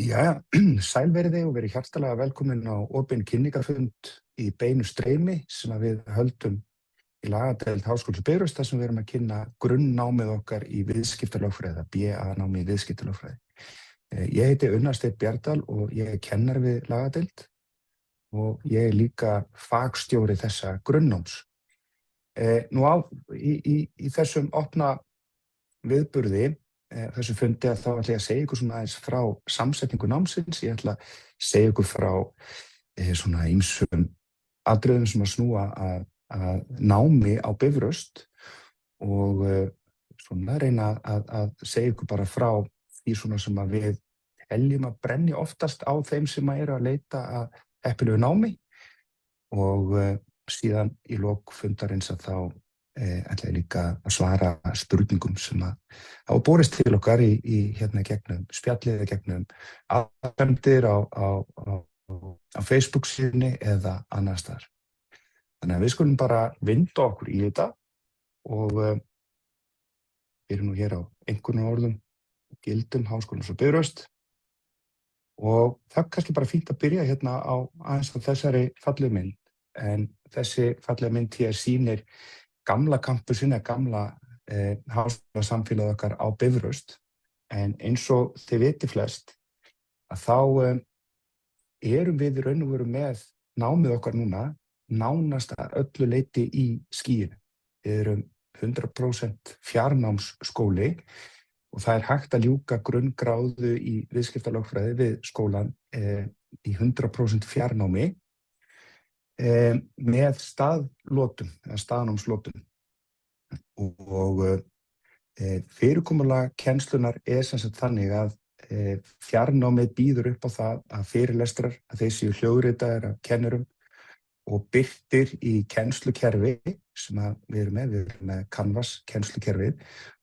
Já, sælverði og verið hjartalega velkomin á opinn kynningafund í beinu streymi sem að við höldum í lagadeild Háskóla Bifröst þar sem við erum að kynna grunnnámið okkar í viðskiptalögfræði, BA-námi í viðskiptalögfræði. Ég heiti Unnar Steinn Bjardal og ég er kennari við lagadeild og ég er líka fagstjóri þessa grunnnáms. Í þessum opna viðburði, þessu fundi að þá ætla ég að segja ykkur svona aðeins frá samsetningu námsins. Ég ætla að segja ykkur frá svona ýmsum atriðum sem að snúa að námi á Bifröst og svona reyna að segja ykkur bara frá því svona sem að við teljum að brenni oftast á þeim sem að eru að leita að heppilegu námi og síðan í lok fundarins að þá ætla ég líka að svara spurningum sem að hafa borist til okkar í hérna gegnum spjallið, gegnum aðsendir á Facebook síðunni eða annars staðar. Þannig að við skulum bara vinda okkur í þetta og við erum nú hér á einkunnarorðum og gildum Háskólans á Bifröst og það er kannski bara fínt að byrja hérna á aðeins á þessari fallegu mynd, en þessi fallega mynd hér sýnir gamla kampusinn eða gamla háskólasamfélagið okkar á Bifröst, en eins og þið viti flest að þá erum við í raun og veru með námið okkar núna nánast að öllu leyti í skýinu. Við erum 100% fjarnámsskóli og það er hægt að ljúka grunngráðu í viðskiptalögfræði við skólann í 100% fjarnámi með staðlotum eða staðnámslotum og fyrirkomulag kennslunar er sem sagt þannig að fjarnámið býður upp á það að fyrirlestrar að þeir séu hljóðritaðir af kennurum og birtir í kennslukerfi sem við erum með Canvas kennslukerfið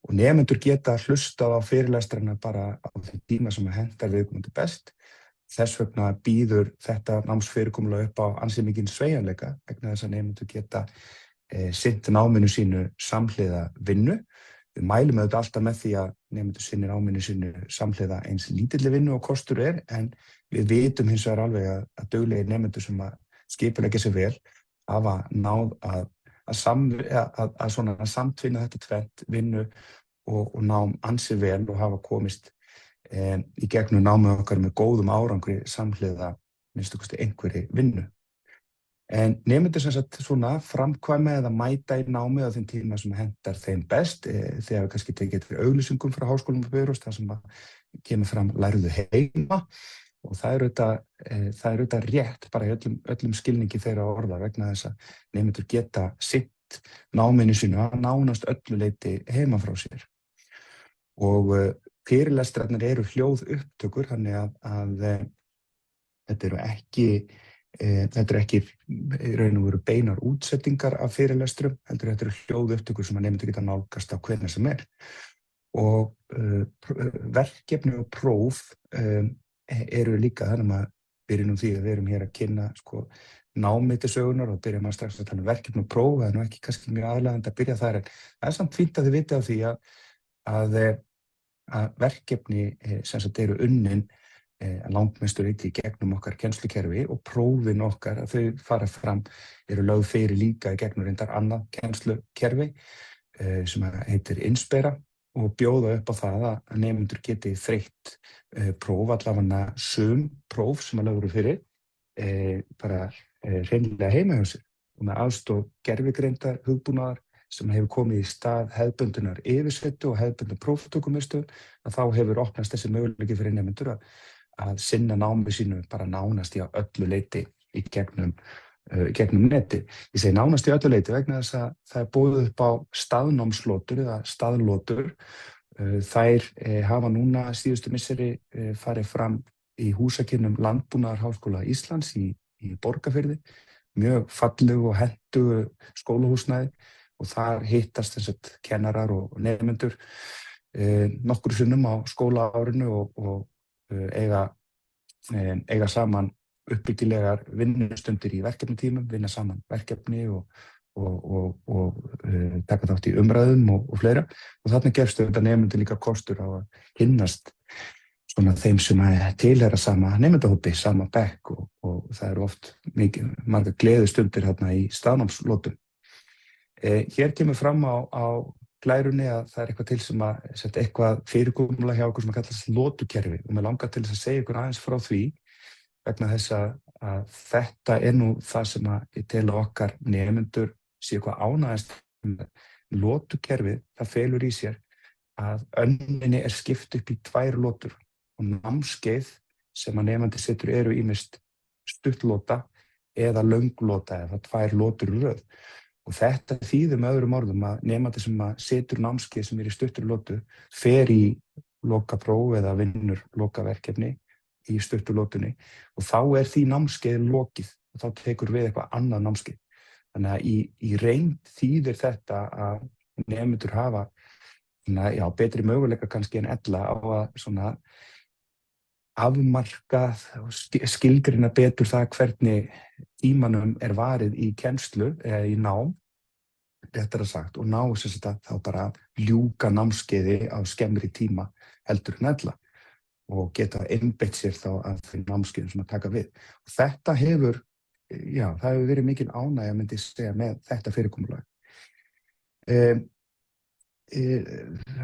og nemendur geta hlustað á fyrirlestrarna bara á þeim tíma sem hentar viðkomandi best. Þess vegna býður þetta námsfyrirkomulag upp á ansi mikinn sveigjanleika vegna þess að nemendur geta sinnt náminu sínu samhliða vinnu. Við mælum auðvitað alltaf með því að nemendur sinnir náminu sínu samhliða eins lítilli vinnu og kostur er, en við vitum hins vegar alveg að duglegir nemendur sem að skipuleggja sig vel hafa náð að samtvinna þetta tvennt, vinnu og nám ansi vel og hafa komist í gegnum námið okkar með góðum árangri samhliða minnstu kosti einhverri vinnu. En nemendur sem sagt svona framkvæma eða mæta í námið á þeim tíma sem hentar þeim best, þegar við kannski tekið fyrir auglýsingum frá Háskólanum á Bifröst, þar sem kemur fram lærðu heima og það er auðvitað rétt bara í öllum skilningi þeirra orða vegna þess að nemendur geta sinnt náminu sínu að nánast öllu leyti heima frá sér. Og fyrirlestrarnir eru hljóðupptökur, þannig að þetta eru ekki í raun og veru beinar útsetningar af fyrirlestrum, heldur þetta eru hljóðupptökur sem að nemendur geta nálgast á hvenær sem er. Og verkefni og próf eru líka, þannig að byrjum því að við erum hér að kynna námið til sögunar og byrjum að strax að tala um verkefni og próf, það er nú ekki kannski mjög aðlaðandi að byrja þar, en það er samt fínt að þið viti á því að verkefni sem sagt eru unnin langmestur í gegnum okkar kennslukerfi og prófin okkar að þau fara fram eru lögð fyrir líka í gegnum reyndar annað kennslukerfi sem heitir Inspera og bjóða upp á það að nemendur geti þreytt próf, allavega sum próf sem að lögðu fyrir bara hreinlega heima hjá sér og með aðstoð gervigreindar hugbúnaðar sem hefur komið í stað hefðbundinnar yfirsetu og hefðbundin próftökumiðstöð, að þá hefur opnast þessi möguleiki fyrir nemendur að sinna námi sínu bara nánast í öllu leyti í gegnum neti. Ég segi nánast í öllu leyti vegna þess að það er boðið upp á staðnámslotur eða staðlotur. Þær hafa núna síðustu misseri farið fram í húsakynnum Landbúnaðarháskóla Íslands í Borgarfirði, mjög fallegu og hentugu skólahúsnæði og þar hittast kennarar og nemendur nokkrum sinnum á skólaárinu og eiga saman uppbyggilegar vinnustundir í verkefnatímum, vinna saman verkefni og taka þátt í umræðum og fleira. Og þarna gefst auðvitað nemendur líka kostur á að kynnast svona þeim sem tilheyra sama nemendahópi, sama bekk og það eru oft margar gleðistundir hérna í staðnámslotum. Hér kemur fram á glærunni að það eitthvað til sem að setja eitthvað fyrirkomulag hjá okkur sem að kallast lotukerfi og mig langar til þess að segja ykkur aðeins frá því vegna þess að þetta nú það sem að ég tel að okkar nemendur séu hvað ánægðast með lotukerfið. Það felur í sér að önninni skipt upp í 2 lotur og námskeið sem að nemandi setur eru ýmist stuttlota eða lönglota eða 2 lotur í röð. Og þetta þýðir með öðrum orðum að nemandi sem að setur námskeið sem í stuttri lotu fer í lokapróf eða vinnur lokaverkefni í stuttu lotunni og þá því námskeið lokið og þá tekur við eitthvað annað námskeið. Þannig að í reynd þýðir þetta að nemendur hafa betri möguleika kannski en ella á að afmarka og skilgreina betur það hvernig tímanum varið í kennslu eða í nám, réttara sagt, og ná þá bara ljúka námskeiði á skemmri tíma heldur en ella og geta einbeitt sér þá að þeim námskeiðum sem að taka við. Og þetta hefur verið mikil ánægja, myndi ég segja, með þetta fyrirkomulag.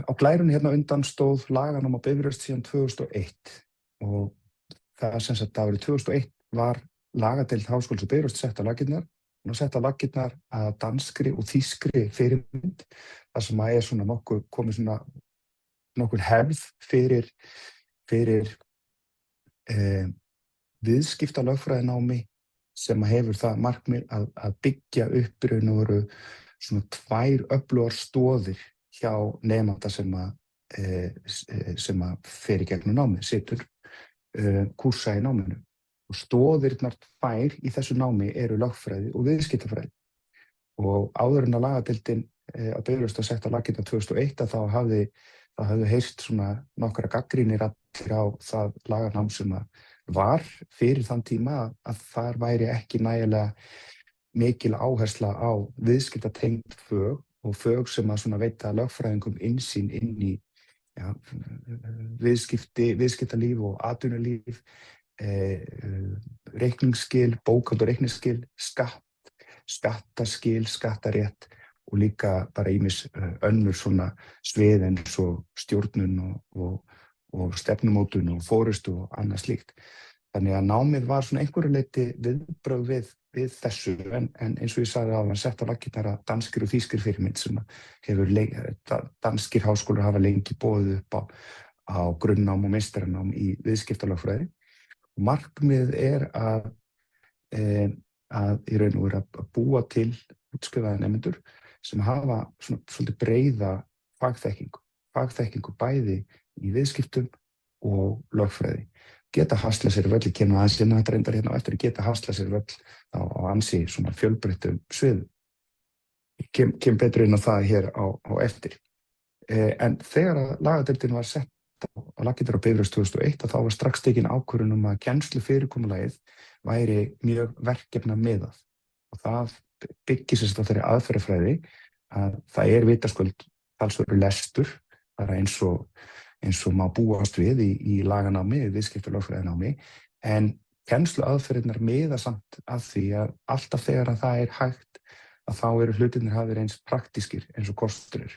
Á glærunni hérna undan stóð laganám á Bifröst síðan 2001 og það sem sagt árið 2001 var lagadeild Háskólans á Bifröst sett á laggirnar að danskri og þýskri fyrirmynd þar sem að svona komið svona nokkur hefð fyrir viðskiptalögfræðinámi sem hefur það markmið að byggja upp í raun og veru svona 2 öflugar stoðir hjá nemanda sem að fer í gegnum námið, setur kúrsa í náminu. Og stoðirnar 2 í þessu námi eru lögfræði og viðskiptafræði. Og áður en að lagadeildin á Bifröst var sett á laggirnar 2001 þá hafði heyrst svona nokkra gagnrýnir allir á það laganám sem var fyrir þann tíma að þar væri ekki nægilega mikil áhersla á viðskiptatengd fög og fög sem að svona veita lögfræðingum innsýn inn í viðskiptalíf og atvinnulíf, reikningsskil, bókhald og reikningsskil, skattaskil, skattarétt og líka bara ýmis önnur svona svið eins og stjórnun og stefnumótun og forystu og annað slíkt. Þannig að námið var svona einhverju leyti viðbrögð við þessu en eins og ég sagði áðan sett á laggirnar að danskir og þýskir fyrirmynd sem hefur danskir háskólar hafa lengi boðið upp á grunnnám og meistaranám í viðskiptalögfræði. Markmiðið að í raun og veru að búa til útskrifaða nemendur sem hafa svolítið breiða fagþekkingu bæði í viðskiptum og lögfræði. Geta haslað sér völl, ég kemur aðeins inn á þetta reyndar hérna á eftir, geta haslað sér völl á ansi svona fjölbreyttum sviðum. Ég kem betur inn á það hér á eftir. En þegar að lagadeildin var sett á laggirnar á Bifröst 2001 þá var strax tekin ákvörðun að kennslufyrirkomulagið væri mjög verkefnamiðað og það byggir sér á þeirri aðferðafræði að það vitaskuld talsverður lestur, bara eins og má búast við í laganámi, viðskiptalögfræðinámi, en kennsluaðferðirnar miða samt að því að alltaf þegar að það hægt að þá eru hlutirnir hafi eins praktískir eins og kostur er.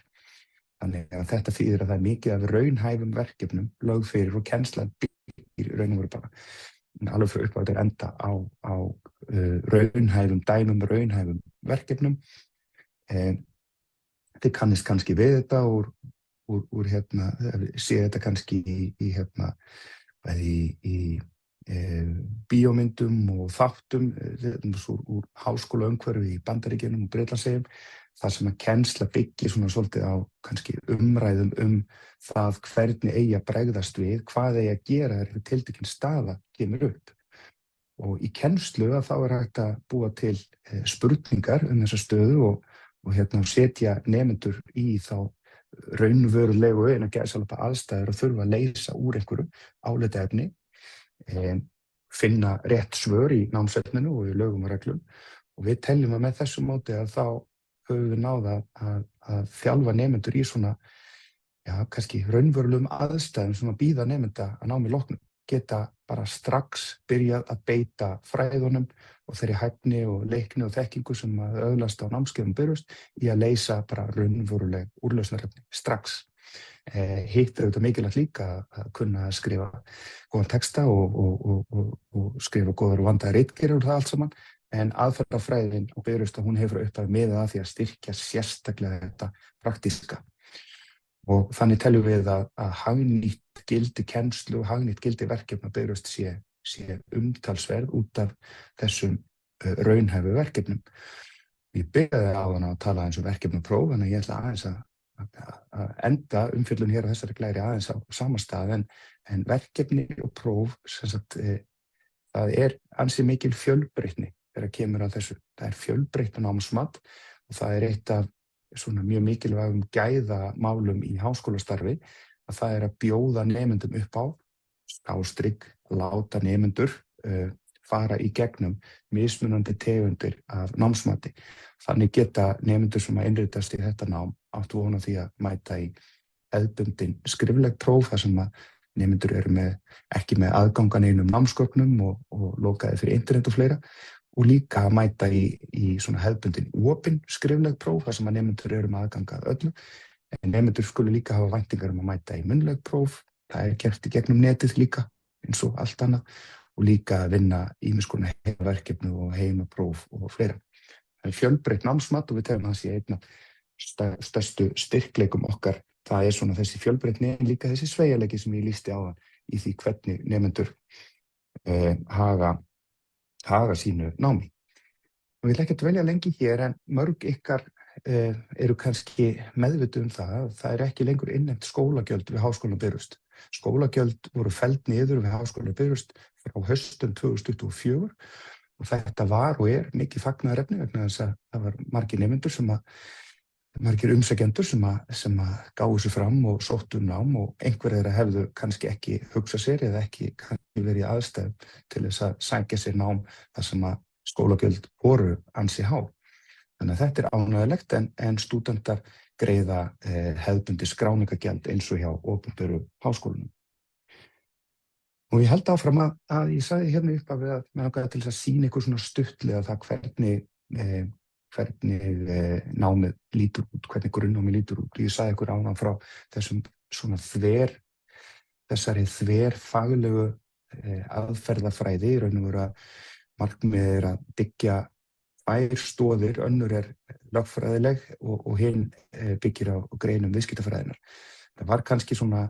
Þannig að þetta þýðir að það mikið af raunhæfum verkefnum lögð fyrir og kennslan byggir raun og veru bara alveg frá upphafi til enda á raunhæfum dæmum, raunhæfum verkefnum. Þið kannist kannski við þetta úr sé þetta kannski í bíómyndum og þáttum úr háskólaumhverfi í Bandaríkjunum og Bretlandseyjum, þar sem að kennsla byggir svona svolítið á kannski umræðum það hvernig eigi að bregðast við, hvað eigi að gera þegar tiltekin staða kemur upp. Og í kennslu þá hægt að búa til spurningar þessa stöðu og setja nemendur í þá raunverulegu aðstæður og þurfa að leysa úr einhverju álitaefni, finna rétt svör í námsefninu og í lögum og reglum. Og við teljum að með þessu móti að þá höfum við náð að þjálfa nemendur í svona kannski raunverulegum aðstæðum sem að bíða nemenda að námi loknum, geta bara strax byrjað að beita fræðunum og þeirri hæfni og leikni og þekkingu sem að öðlast á námskeiðum byrjast í að leysa bara raunveruleg úrlausnarefni strax. Hitt auðvitað mikilvægt líka að kunna að skrifa góðan texta og skrifa góðar og vandaðar ritgerðir og það allt saman, en aðferðafræðin og byrjast hún hefur upphafi miðað að því að styrkja sérstaklega þetta praktíska. Og þannig teljum við að hagnýtt gildi kennslu og hagnýtt gildi verkefna byrjast sé umtalsverð út af þessum raunhæfu verkefnum. Ég byrjaði á þann að tala eins verkefnapróf, þannig að ég ætla aðeins að enda umfjöllun hér á þessari glæri aðeins á sama stað, en verkefni og próf, sem sagt, það ansi mikil fjölbreytni þegar kemur að þessu. Það fjölbreytt námsmat og það eitt af svona mjög mikilvægum gæðamálum í háskólastarfi, að það að bjóða nemendum upp á láta nemendur fara í gegnum mismunandi tegundir af námsmati. Þannig geta nemendur sem að innritast í þetta nám átt von á því að mæta í hefðbundin skrifleg próf þar sem að nemendur eru ekki með aðgang að neinum námsgögnum og lokaði fyrir internet og fleira, og líka að mæta í svona hefðbundin opin skrifleg próf þar sem að nemendur eru með aðgang að öllu. En nemendur skulu líka hafa væntingar að mæta í munnleg próf. Það gert í gegnum netið líka eins og allt annað, og líka að vinna ýmiss konar heimaverkefni og heimapróf og fleira. Það fjölbreytt námsmat og við teljum að það sé einn af stærstu styrkleikum okkar. Það svona þessi fjölbreytni en líka þessi sveigjanleiki sem ég lýsti áðan í því hvernig nemendur haga sínu námi. Og ég ætla ekki að dvelja lengi hér, en mörg ykkar eru kannski meðvituð það að það ekki lengur innheimt skólagjöld við Háskólann á Bifröst. Skólagjöld voru felld niður við Háskólann á Bifröst frá haustinu 2024 og þetta var og mikið fagnaðarefni vegna þess að það var margir umsækjendur sem gáfu sig fram og sóttu nám, og einhverjir þeirra hefðu kannski ekki hugsað sér eða ekki kannski verið í aðstæðum til þess að sækja sér nám þar sem að skólagjöld voru ansi há. Þannig að þetta ánægjulegt, en stúdentar greiða hefðbundið skráningargjald eins og hjá opinberu háskólunum. Og ég held áfram að ég sagði hérna upp að mig langaði til þess að sýna ykkur svona stuttlega það hvernig námið lítur út, hvernig grunnnámið lítur út. Ég sagði ykkur áðan frá þessum svona þessari þverfaglegu aðferðafræði, í raun og veru að markmiðið að byggja tvær stoðir, önnur lögfræðileg og hinn byggir á greinum viðskiptafræðinnar. Það var kannski svona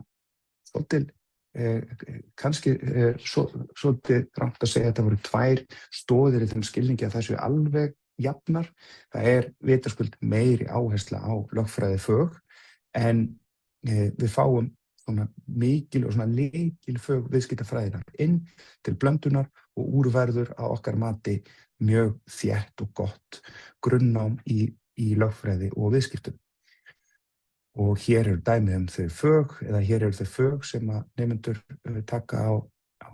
svolítið rangt að segja að þetta voru tvær stoðir í þeim skilningi að þessu alveg jafnar. Það vitaskuld meiri áhersla á lögfræðifög, en við fáum svona mikil og svona lykilfög viðskiptafræðinnar inn til blöndunar og úrverður að okkar mati mjög þétt og gott grunnnám í lögfræði og viðskiptum. Og hér dæmi þau fög, eða hér þau fög sem að nemendur taka á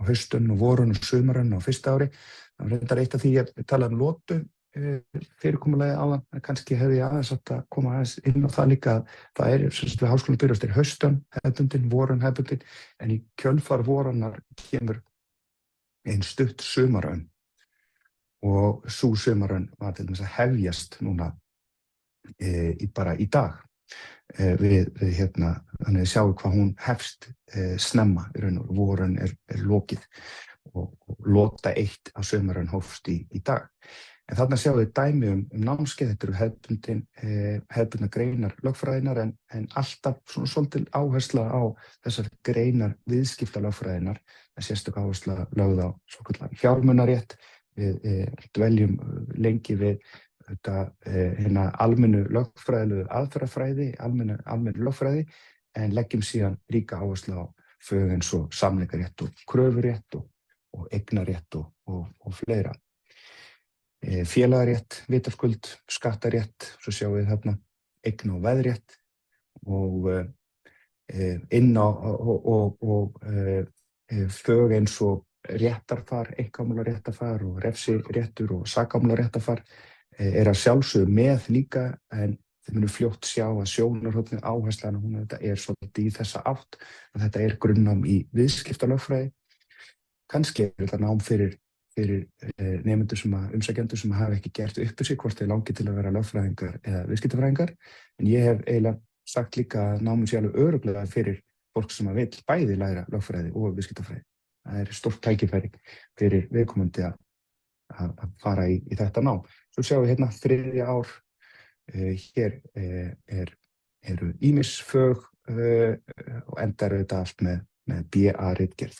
haustun og vorun og sumarun á fyrsta ári. Það reyndar eitt af því að tala lotu fyrirkomulagi áðan, kannski hefði ég aðeins átt að koma aðeins inn á það líka að það við Háskólann á Bifröst haustun hefðbundin, vorun hefðbundin, en í kjölfar vorunar kemur ein stutt sumarun. Og sú sumarun var til dæmis að hefjast núna bara í dag. Þannig að sjáu hvað hún hefst snemma í raun og veru. Vorun lokið og lota 1 af sumarun hófst í dag. En þarna sjáum við dæmi námskeið. Þetta eru hefðbundnar greinar lögfræðinnar, en alltaf svona svolítil áhersla á þessar greinar viðskiptalögfræðinnar. Það sérstök áhersla lögð á svokallaðan fjármunarétt. Við dveljum lengi við hérna almennu lögfræðilegu aðferðafræði, almennu lögfræði, en leggjum síðan ríka áherslu á fög eins og samningarétt og kröfurétt og eignarétt og fleira. Félagarétt, vitaskuld, skattarétt, svo sjáum við þarna eigna- og veðrétt, og fög eins og réttarfar, einkamálaréttarfar og refsiréttur og sakamálaréttarfar að sjálfsögðu með líka, en þið munu fljótt sjá að sjónarhornið áherslan hún svolítið í þessa átt að þetta grunnnám í viðskiptalögfræði. Kannski þetta nám fyrir nemendur umsækjendur sem hafa ekki gert upp sig hvort þeir langi til að vera lögfræðingar eða viðskiptafræðingar. En ég hef eiginlega sagt líka að námið sé alveg örugglega fyrir fólk sem vill bæði læra lögfræði og viðskiptafræði. Það stórt tækifæri fyrir viðkomandi að fara í þetta nám. Svo sjáum við hérna 3. ár, hér eru ýmis fög og endar þetta allt með BA-ritgerð.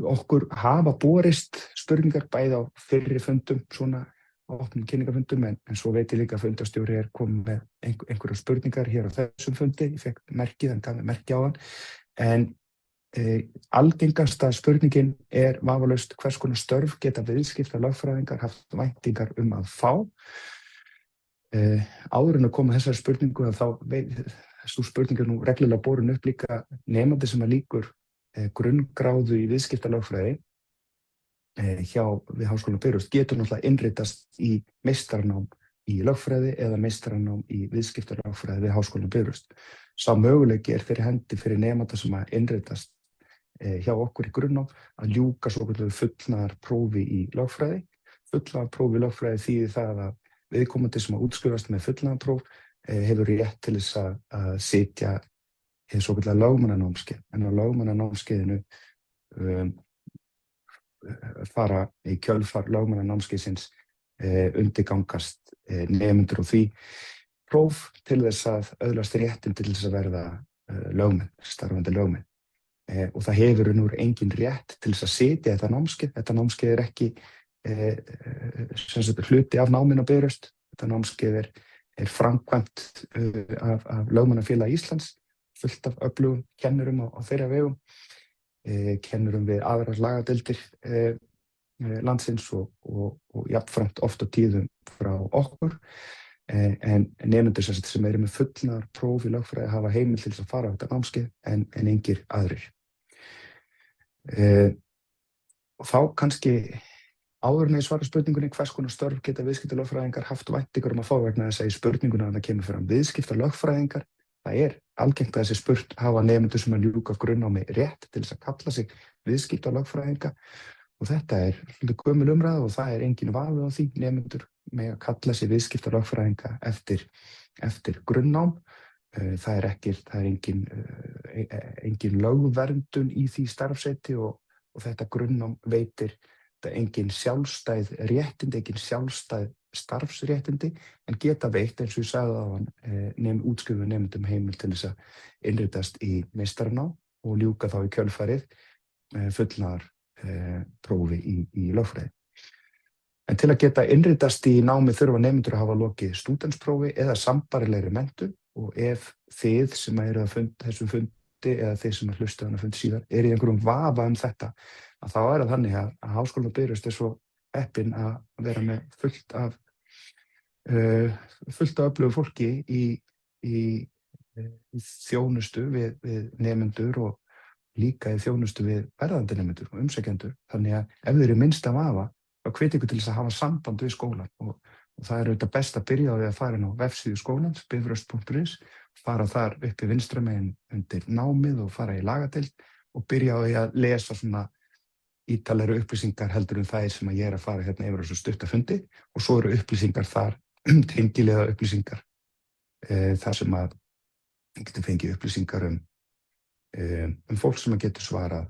Okkur hafa borist spurningar bæði á fyrri fundum, svona opnum kynningafundum, en svo veit ég líka að fundarstjóri komið með einhverjar spurningar hér á þessum fundi. Ég fekk merkið, hann gaf mér merki á hann. En algengasta spurningin vafalaust hvers konar störf geta viðskiptalögfræðingar haft væntingar að fá. Áður en að koma þessari spurningu sú spurning nú reglulega borin upp líka nemandi sem lýkur grunngráðu í viðskiptalögfræði við Háskólann á Bifröst getur náttúrulega innritast í meistaranám í lögfræði eða meistaranám í viðskiptalögfræði við Háskólann á Bifröst. Sá möguleiki fyrir hendi fyrir nemanda sem innritast hjá okkur í grunnnám að ljúka svokölluðu fullnaðarprófi í lögfræði. Fullnaðarprófi í lögfræði þýðir það að viðkomandi sem útskrifast með fullnaðarpróf hefur rétt til þess að sitja hið svokölluða lögmannanámskeið. En á lögmannanámskeiðinu fara í kjölfar lögmannanámskeiðsins undirgangast nemendur og því próf til þess að öðlast réttinn til þess að verða lögmenn, starfandi lögmenn. Og það hefur engin rétt til þess að sitja þetta námskeið. Þetta námskeið ekki hluti af náminu á Bifröst. Þetta námskeið framkvæmt af Lögmannafélagi Íslands, fullt af öflugum kennurum á þeirra vegum, kennurum við aðrar lagadeildir landsins og jafnframt oft á tíðum frá okkur. En nemendur sem með fullnaðarpróf í lögfræði hafa heimild til þess að fara á þetta námskeið en engir aðrir. Og þá kannski áður en ég svara spurningunni hvers konar störf geta viðskiptalögfræðingar haft væntingar að fá vegna þess að í spurningunni að það kemur fram viðskiptalögfræðingar. Það algengt að þessi spurt hafa nemendur sem ljúka grunnnámi rétt til þess að kalla sig viðskiptalögfræðinga og þetta svolítið gömul umræða og það engin vafi á því. Nemendur með að kalla sig viðskiptalögfræðinga eftir grunnnám. Það engin lögverndun í því starfsheiti og þetta grunnnám veitir engin sjálfstæð réttindi, engin sjálfstæð starfsréttindi, en geta veitt, eins og ég sagði áðan, útskrifuðum nemendum heimild til þess að innritast í meistaranám og ljúka þá í kjölfarið fullnaðarprófi í lögfræði. En til að geta innritast í námi þurfa nemendur að hafa lokið stúdentsprófi eða sambærilegri menntun og ef þið sem eru að þessum fundi eða þið sem hlusta þennan fund síðar í einhverjum vafa þetta, að þá það þannig að Háskólinn á Bifröst svo heppinn að vera með fullt af öflugu fólki í þjónustu við nemendur og líka í þjónustu við verðandi nemendur og umsækjendur. Þannig að ef þeir eru minnsta vafa, þá hvet ykkur til þess að hafa samband við skólann og það auðvitað best að byrja á því að fara inn á vefsíðu skólans, bifröst.is, fara þar upp í vinstra megin undir námið og fara í lagadeild og byrja á því að lesa svona ítalegri upplýsingar heldur þær sem ég að fara hérna yfir þessu stuttafundi og svo eru upplýsingar þar, tengilega upplýsingar, þar sem að getur fengið upplýsingar fólk sem getur svarað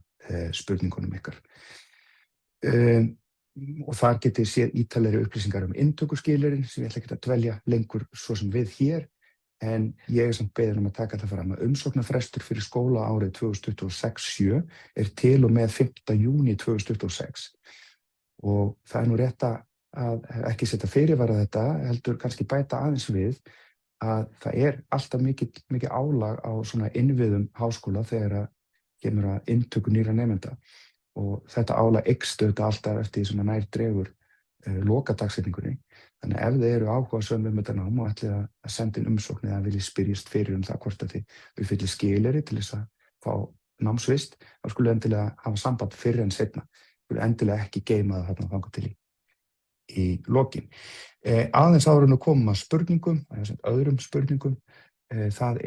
spurningunum ykkar. Og þar getið séð ítalegri upplýsingar inntökuskilyrðin sem ég ætla ekki að dvelja lengur svo sem við hér, en ég samt beðinn að taka það fram að umsóknarfrestur fyrir skólaárið 2026/7 til og með 5. júní 2026 og það nú rétt að ekki setja fyrirvara þetta, heldur kannski bæta aðeins við að það alltaf mikið álag á svona innviðum háskóla þegar að kemur að inntöku nýrra nemenda og þetta álag eykst auðvitað alltaf eftir því sem að nær dregur lokadagsetningunni. Þannig að ef þið eru áhugasöm þetta nám og ætlið að senda inn umsókn eða viljið spyrjast fyrir það hvort að þið uppfyllið skilyrði til þess að fá námsvist, þá skuluð endilega hafa samband fyrr en seinna. Skuluð endilega ekki geyma það þarna þangað til í. í lokin. Aðeins áður en við komum að spurningum, öðrum spurningum, það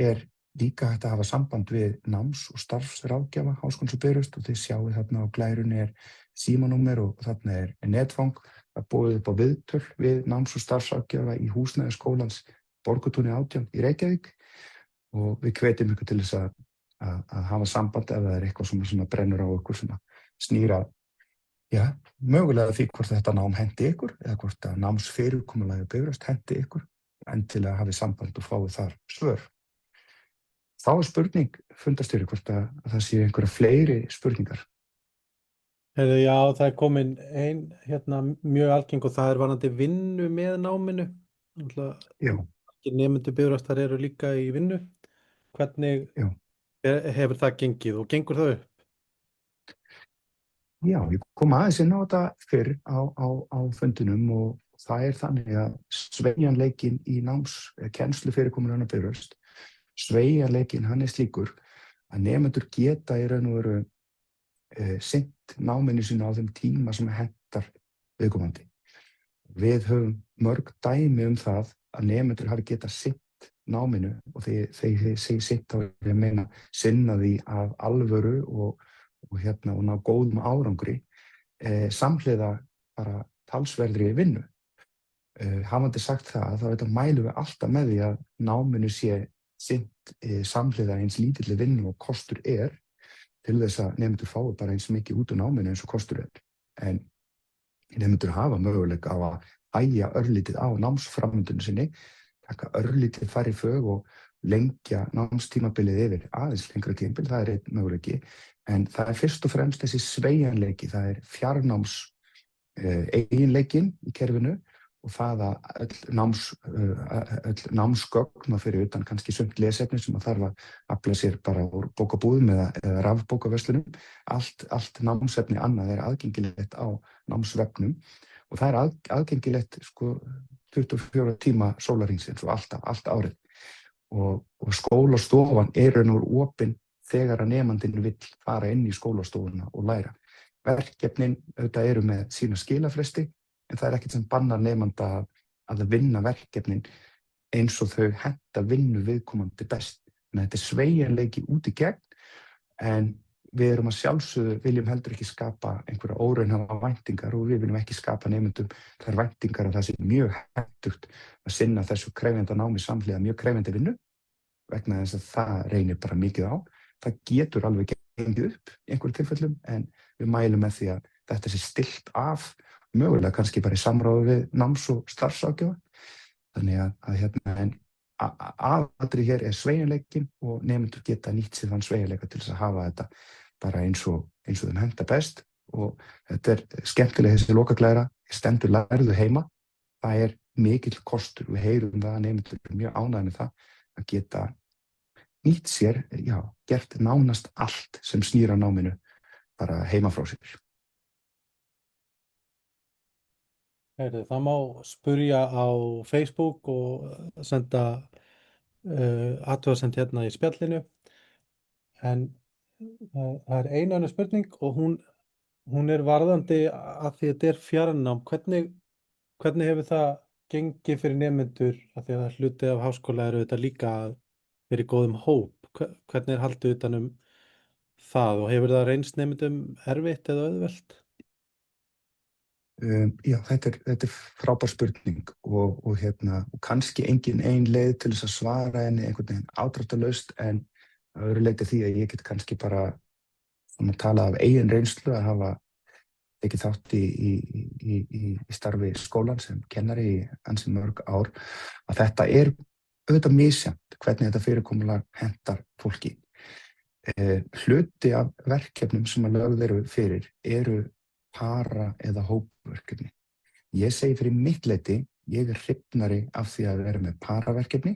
líka hægt að hafa samband við náms- og starfsráðgjafa Háskólans á Bifröst og þið sjáið þarna á glærunni símanúmer og þarna netfang. Það boðið upp á viðtöl við náms- og starfsráðgjafa í húsnæði skólans Borgartúni 18 í Reykjavík og við hvetjum ykkur til þess að hafa samband ef það eitthvað sem brennur á ykkur sem snýr að mögulega því hvort þetta nám hendi ykkur eða hvort að námsfyrirkomulagið á Bifröst hendi ykkur, endilega hafið samband og fáið þar svör. Þá spurning fundarstjóri hvort að það séu einhverja fleiri spurningar. Já, það komin ein mjög algeng og það varðandi vinnu með náminu. Já. Nemendur Bifrastar eru líka í vinnu. Hvernig hefur það gengið og gengur það upp? Já, ég kom aðeins inn á þetta fyrr á fundinum og það þannig að sveigjanleikinn í kennslu fyrirkomulaginu á Bifröst, sveigjanleikinn hann slíkur að nemendur geta í raun og veru sinnt náminu sínu á þeim tíma sem hentar viðkomandi. Við höfum mörg dæmi það að nemendur hafi getað sinnt náminu og þegar ég segi sinnt þá ég meina sinna því af alvöru og ná góðum árangri samhliða bara talsverðri vinnu. Hafandi sagt það, þá mælum við alltaf með því að náminu sé sinnt samhliða eins lítilli vinnu og kostur til þess að nemendur fái bara eins mikið út úr náminu eins og kostur En nemendur hafa möguleika á að hægja örlítið á námsframvindunni sinni, taka örlítið færri fög og lengja námstímabilið yfir aðeins lengra tímabil, það einn möguleiki. En það fyrst og fremst þessi sveigjanleiki, það fjarnáms eiginleikinn í kerfinu og það að öll námsgögn fyrir utan kannski sumt lesefni sem þarf að afla sér bara úr bókabúðum eða rafbókaverslunum, allt námsefni annað aðgengilegt á námsvefnum og það aðgengilegt 24 tíma sólarhringsins og allt árið og skólastofan nú opin þegar að nemandinn vill fara inn í skólastofuna og læra. Verkefnin eru með sína skilafresti en það ekkert sem bannar nemanda að vinna verkefnin eins og þau henta vinnu viðkomandi best. En þetta sveigjanleiki út í gegn en við erum að sjálfsögðu viljum heldur ekki skapa einhverja óraunhæfa væntingar og við viljum ekki skapa nemendum þær væntingar að það sé mjög hentugt að sinna þessu krefjandi námi samhliða mjög krefjandi vinnu vegna þess að það reynir bara mikið á. Það getur alveg gengið upp í einhverjum tilfellum en við mælum með því að þetta sé stillt af mögulega kannski bara í samráði við náms- og starfsráðgjafa. Þannig að aðalatriðið hér sveigjanleikinn og nemendur geta nýtt sér þann sveigjanleika til þess að hafa þetta bara eins og þeim henta best og þetta skemmtilega þessi lokaglæra, stendur lærðu heima. Það mikill kostur, við heyrum það að nemendur mjög ánægðir með það að geta nýtt sér, gert nánast allt sem snýr að náminu bara heima frá sér. Það má spyrja á Facebook og senda athugasemd hérna í spjallinu. En það ein önnur spurning og hún varðandi að því þetta fjarnám. Hvernig hefur það gengið fyrir nemendur að því að hluti af háskóla eru þetta líka að vera í góðum hóp? Hvernig haldið utan það og hefur það reynst nemendum erfitt eða auðvelt? Já, þetta frábær spurning og kannski engin ein leið til þess að svara henni einhvern veginn afdráttarlaust en að öðru leyti því að ég get kannski bara tala af eigin reynslu að hafa tekið þátt í starfi skólan sem kennari í ansi mörg ár að þetta auðvitað misjafnt hvernig þetta fyrirkomulag hentar fólki. Hluti af verkefnum sem að lögð eru fyrir eru para- eða hópverkefni. Ég segi fyrir mitt leyti, ég hrifnari af því að vera með paraverkefni.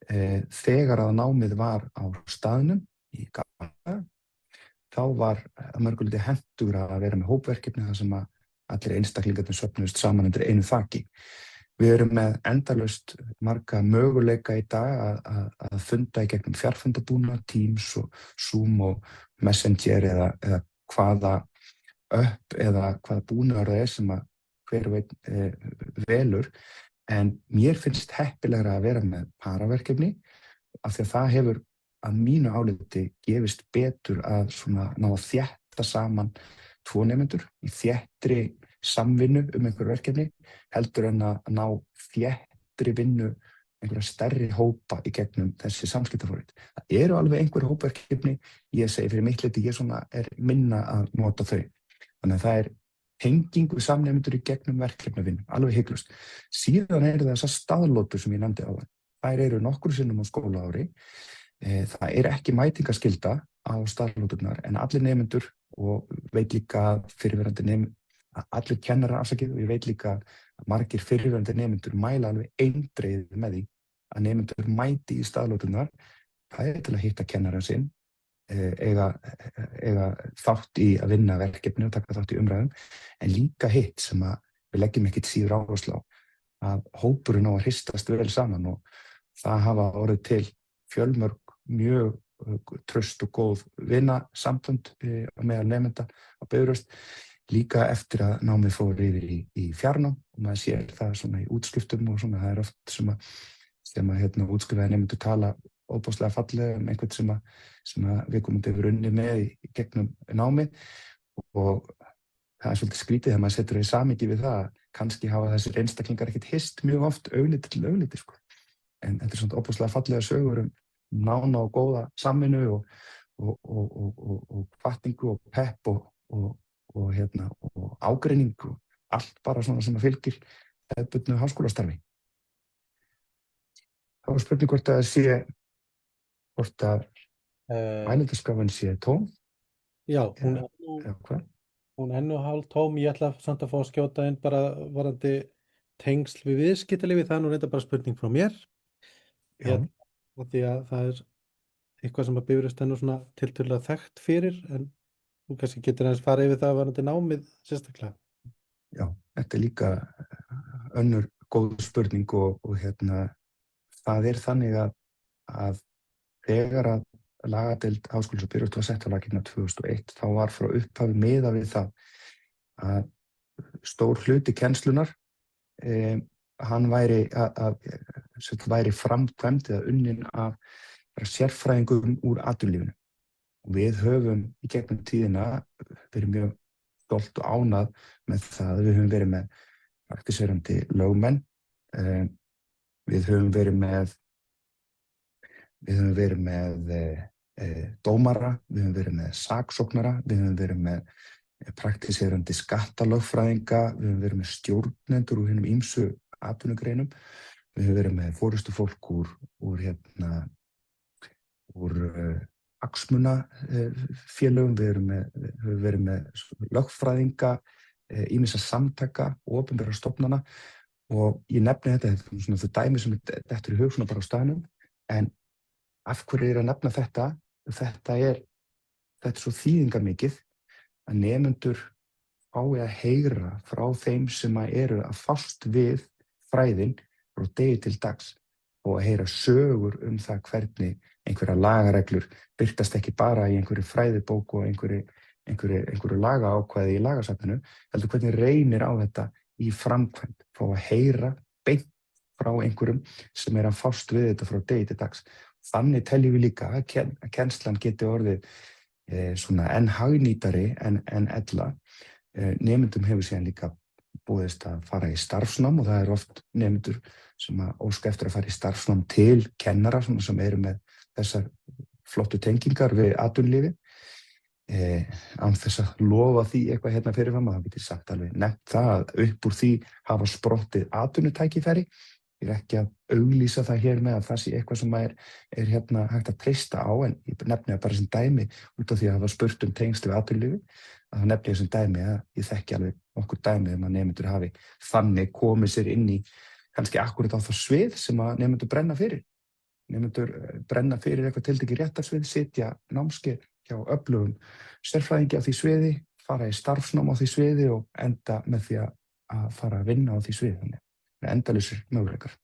Þegar að námið var á staðnum í gamla daga, þá var að mörgu leyti hentugra að vera með hópverkefni þar sem að allir einstaklingarnir söfnuðust saman undir einu þaki. Við erum með endalaust marga möguleika í dag að funda í gegnum fjarfundabúna, Teams og Zoom og Messenger eða hvaða upp eða hvaða búnaður það sem að hver og einn velur, en mér finnst heppilegra að vera með paraverkefni af því að það hefur að mínu áliti gefist betur að svona ná að þétta saman tvo nemendur í þéttri samvinnu einhver verkefni heldur en að ná þéttri vinnu einhverja stærri hópa í gegnum þessi samskiptaforrit. Það eru alveg einhver hópverkefni, ég segi fyrir mitt leyti, ég svona minna að nota þau. Þannig að það er tengingu samnemendur í gegnum verkefnavinnu, alveg hygglust. Síðan eru þessar staðlótur sem ég nefndi áðan. Þær eru nokkru sinnum á skólaári. Það er ekki mætingaskylda á staðlóturnar en allir nemendur og veit líka fyrirverandi nemendur, allir kennarar afsakið og ég veit líka að margir fyrirverandi nemendur mæla alveg eindregið með því að nemendur mæti í staðlóturnar, það er til að hitta kennaran sinn, eiga þátt í að vinna verkefni og taka þátt í umræðum, en líka hitt sem að við leggjum ekkert síður áherslu á, að hópurinn á að hristast vel saman og það hafa orðið til fjölmörg mjög traust og góð vinasambönd á meðal nemenda á Bifröst, líka eftir að námið fór yfir í fjarnám og maður sér það svona í útskriftum og svona, það er oft sem að útskrifaði nemendur tala óbúslega fallega einhvern sem að viðkomandi hefur unnið með í gegnum námið og það er svolítið skrítið þegar maður setur það í samhengi við það að kannski hafa þessir einstaklingar ekkert hist mjög oft augliti til augliti sko. En þetta er svona óbúslega fallega sögur nána og góða samvinnu og hvatningu og pepp og ágreining og allt bara svona sem að fylgir hefðbundnu háskólastarfi. Það var spurning hvort að mælendaskrafan sé tóm. Já, hún er nú hálf tóm. Ég ætla samt að fá að skjóta inn bara varðandi tengsl við viðskiptalífið. Það er nú reynda bara spurning frá mér. Því að það er eitthvað sem að Bifröst er nú svona tiltölulega þekkt fyrir, en þú kannski getur aðeins farið yfir það varðandi námið sérstaklega. Já, þetta er líka önnur góð spurning og það er þannig að þegar að lagadeild Háskólans á Bifröst var sett á laggirnar 2001, þá var frá upphafi miðað við það að stór hluti kennslunnar hann væri framkvæmd eða unnin af sérfræðingum úr atvinnulífinu. Og við höfum í gegnum tíðina verið mjög stolt og ánægð með það að við höfum verið með praktiserandi lögmenn, við höfum verið með dómara, við höfum verið með saksóknara, við höfum verið með praktiserandi skattalögfræðinga, við höfum verið með stjórnendur úr hinum ýmsu atvinnugreinum, við höfum verið með forystufólk úr hagsmunafélögum, við höfum verið með lögfræðinga, ýmissa samtaka og opinberra stofnana og ég nefni þetta er svona þau dæmi sem þetta er í hug svona bara á staðnum, en af hverju er að nefna þetta? Þetta er svo þýðingarmikið að nemendur fái að heyra frá þeim sem eru að fást við fræðin frá degi til dags og að heyra sögur það hvernig einhverjar lagareglur birtast ekki bara í einhverju fræðibók og einhverju lagaákvæði í lagasafninu, heldur hvernig reynir á þetta í framkvæmd, fá að heyra beint frá einhverjum sem að fást við þetta frá degi til dags. Þannig teljum við líka að kennslan geti orðið svona enn hagnýtari en ella. Nemendum hefur síðan líka boðist að fara í starfsnám og það eru oft nemendur sem óska eftir að fara í starfsnám til kennara sem eru með þessar flottu tengingar við atvinnulífið. Án þess að lofa því eitthvað fyrirfram, það getur sagt alveg nefnt það að upp úr því hafa sprottið atvinnutækifæri. Ég er ekki að auglýsa það hér með að það sé eitthvað sem er hægt að treysta á, en ég nefni það bara sem dæmi út af því að það var spurt tengsl við atvinnulífið, að það nefni ég sem dæmi að ég þekki alveg nokkur dæmi að nemendur hafi þannig komið sér inn í kannski akkurat á það svið sem að nemendur brenna fyrir. Nemendur brenna fyrir eitthvað tiltekið réttarsvið, sitja námskeið hjá öflugum sérfræðingi á því sviði, fara í starfsnám á því sviði og enda með því að fara að vinna á því sviði. Þannig endalausir möguleikar.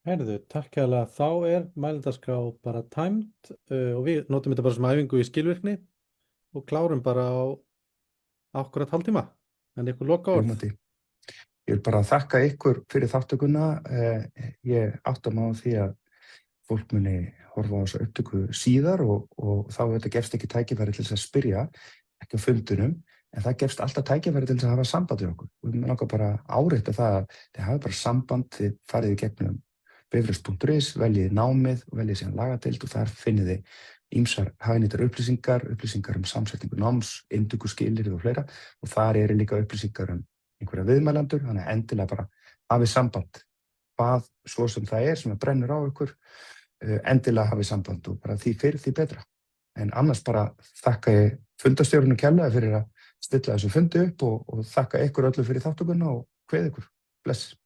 Heyrðu, takk hérlega. Þá er mælendaskrá bara tæmd og við notum þetta bara sem æfingu í skilvirkni og klárum bara á akkúrat hálftíma. En ykkur loka orð? Ljómandi. Ég vil bara þakka ykkur fyrir þáttökuna. Ég átta mig á því að fólk muni horfa á þessa upptöku síðar og þá þetta gefst ekki tækifæri til þess að spyrja, ekki á fundunum, en það gefst alltaf tækifæri til þess að hafa samband við okkur. Og við langar bara að árétta það að þið hafið bara samband, þið farið í gegnum bifröst.is, veljið námið og veljið síðan lagadeild og þar finnið þið ýmsar hagnýtar upplýsingar samsetningu náms, inntökuskilyrði og fleira og þar eru líka upplýsingar einhverja viðmælendur, þannig að endilega bara hafið samband. Hvað svo sem það sem brennur á ykkur, endilega hafið samband og bara því fyrr því betra. En annars bara þakka ég fundastjórunum kærlega fyrir að stilla þessu fundi upp og þakka ykkur öllu fyrir þátttökuna og kveð ykkur. Bless.